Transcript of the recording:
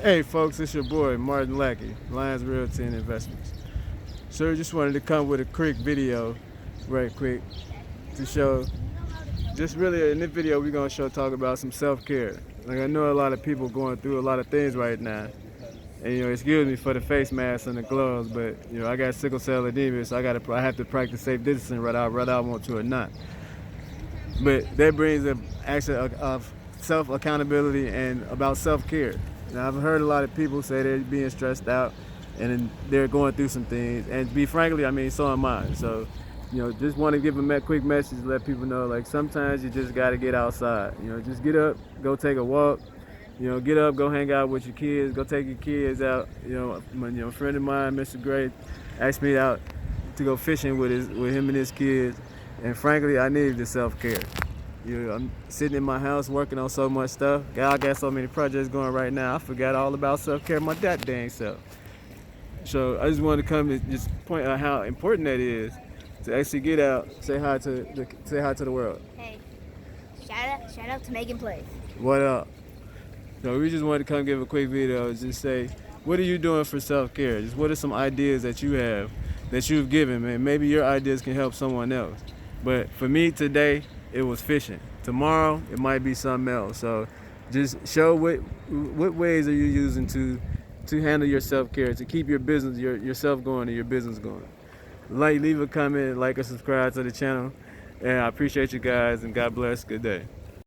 Hey folks, it's your boy Martin Lackey, Lions Realty and Investments. So just wanted to come with a quick video, right quick, to show, just really in this video we're going to talk about some self-care. Like I know a lot of people going through a lot of things right now. And excuse me for the face mask and the gloves, but I got sickle cell anemia, so I have to practice safe distancing whether I want to or not. But that brings an action of self-accountability and about self-care. Now, I've heard a lot of people say they're being stressed out and they're going through some things. And to be frankly, I mean, so am I. So, just want to give them a quick message to let people know, like, sometimes you just got to get outside. Just get up, go take a walk. Get up, go hang out with your kids, go take your kids out. A friend of mine, Mr. Gray, asked me out to go fishing with him and his kids. And frankly, I needed the self-care. I'm sitting in my house working on so much stuff. I got so many projects going right now. I forgot all about self-care my dang self. So I just wanted to come and just point out how important that is to actually get out, say hi to the world. Hey, shout out to Megan Place. What up? So we just wanted to come give a quick video and just say, what are you doing for self-care? Just what are some ideas that you have, that you've given, man? Maybe your ideas can help someone else. But for me today, it was fishing. Tomorrow, it might be something else. So just show what ways are you using to handle your self-care, to keep your business, yourself going and your business going. Leave a comment, like or subscribe to the channel. And I appreciate you guys, and God bless. Good day.